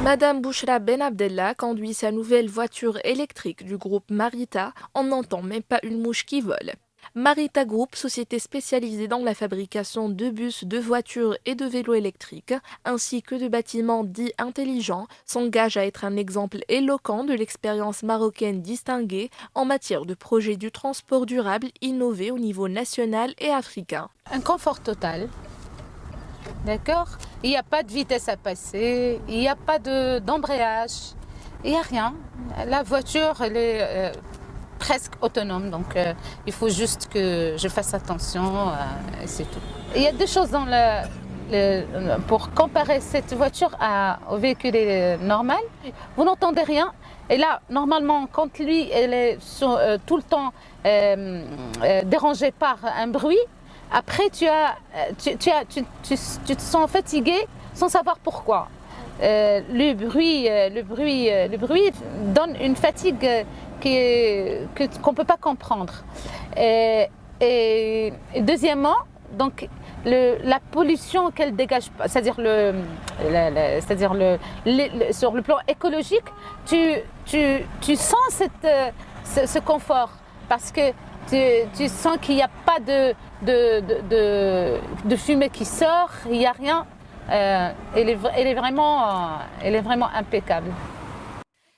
Madame Bouchra Ben Abdallah conduit sa nouvelle voiture électrique du groupe Marita en n'entend même pas une mouche qui vole. Marita Group, société spécialisée dans la fabrication de bus, de voitures et de vélos électriques, ainsi que de bâtiments dits intelligents, s'engage à être un exemple éloquent de l'expérience marocaine distinguée en matière de projets du transport durable innovés au niveau national et africain. Un confort total, d'accord? Il n'y a pas de vitesse à passer, il n'y a pas d'embrayage, il n'y a rien. La voiture, elle est presque autonome, donc il faut juste que je fasse attention, et c'est tout. Il y a deux choses pour comparer cette voiture au véhicule normal. Vous n'entendez rien, et là, normalement, quand lui, elle est tout le temps dérangée par un bruit, après, tu te sens fatigué sans savoir pourquoi. Le bruit donne une fatigue qu'on ne peut pas comprendre. Et deuxièmement, donc, la pollution qu'elle dégage, c'est-à-dire sur le plan écologique, tu sens ce confort parce que tu sens qu'il n'y a pas de fumée qui sort, il n'y a rien. Elle est vraiment impeccable.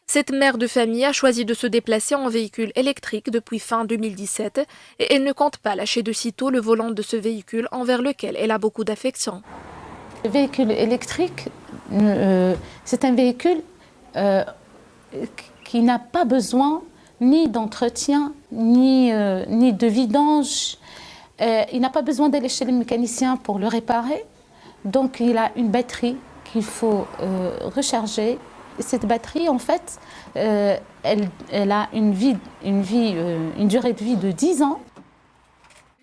Cette mère de famille a choisi de se déplacer en véhicule électrique depuis fin 2017 et elle ne compte pas lâcher de sitôt le volant de ce véhicule envers lequel elle a beaucoup d'affection. Le véhicule électrique, c'est un véhicule qui n'a pas besoin ni d'entretien, ni de vidange. Il n'a pas besoin d'aller chez le mécanicien pour le réparer. Donc il a une batterie qu'il faut recharger. Cette batterie, en fait, elle a une durée de vie de 10 ans.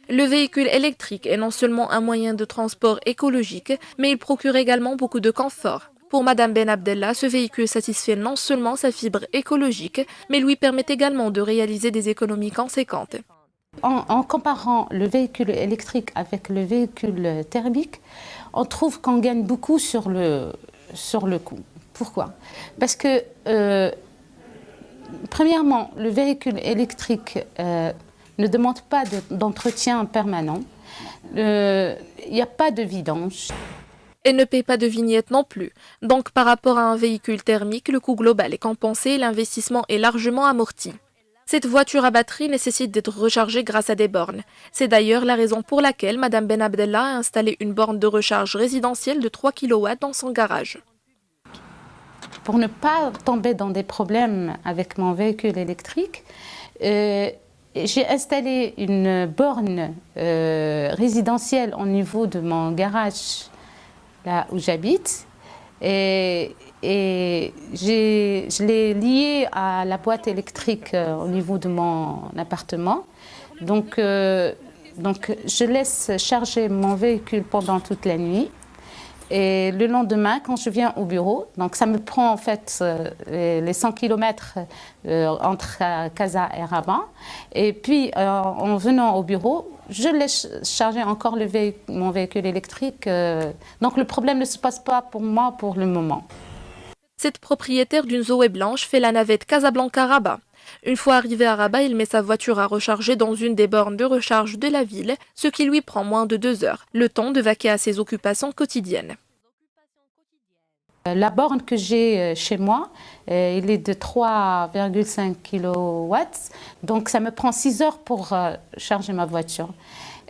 Le véhicule électrique est non seulement un moyen de transport écologique, mais il procure également beaucoup de confort. Pour Madame Ben Abdallah, ce véhicule satisfait non seulement sa fibre écologique, mais lui permet également de réaliser des économies conséquentes. En comparant le véhicule électrique avec le véhicule thermique, on trouve qu'on gagne beaucoup sur le coût. Pourquoi? Parce que, premièrement, le véhicule électrique ne demande pas d'entretien permanent. Il n'y a pas de vidange. Et ne paie pas de vignette non plus. Donc, par rapport à un véhicule thermique, le coût global est compensé et l'investissement est largement amorti. Cette voiture à batterie nécessite d'être rechargée grâce à des bornes. C'est d'ailleurs la raison pour laquelle Madame Ben Abdallah a installé une borne de recharge résidentielle de 3 kW dans son garage. Pour ne pas tomber dans des problèmes avec mon véhicule électrique, j'ai installé une borne résidentielle au niveau de mon garage, là où j'habite. Et je l'ai lié à la boîte électrique au niveau de mon appartement. Donc je laisse charger mon véhicule pendant toute la nuit. Et le lendemain, quand je viens au bureau, donc ça me prend en fait les 100 km entre Casa et Rabat. Et puis en venant au bureau, je laisse charger encore mon véhicule électrique. Donc le problème ne se passe pas pour moi pour le moment. Cette propriétaire d'une Zoé blanche fait la navette Casablanca-Rabat. Une fois arrivé à Rabat, il met sa voiture à recharger dans une des bornes de recharge de la ville, ce qui lui prend moins de 2 heures, le temps de vaquer à ses occupations quotidiennes. La borne que j'ai chez moi, il est de 3,5 kW, donc ça me prend 6 heures pour charger ma voiture.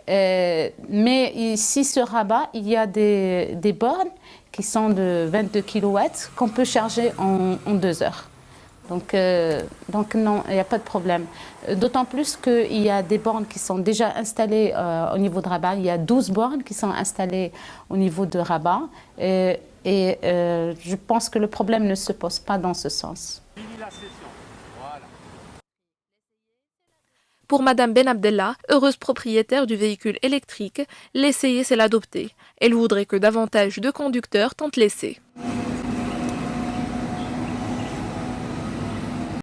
Mais ici sur Rabat, il y a des bornes qui sont de 22 kW qu'on peut charger en 2 heures. Donc non, il n'y a pas de problème. D'autant plus qu'il y a des bornes qui sont déjà installées au niveau de Rabat. Il y a 12 bornes qui sont installées au niveau de Rabat. Et je pense que le problème ne se pose pas dans ce sens. Pour Madame Ben Abdallah, heureuse propriétaire du véhicule électrique, l'essayer c'est l'adopter. Elle voudrait que davantage de conducteurs tentent l'essai.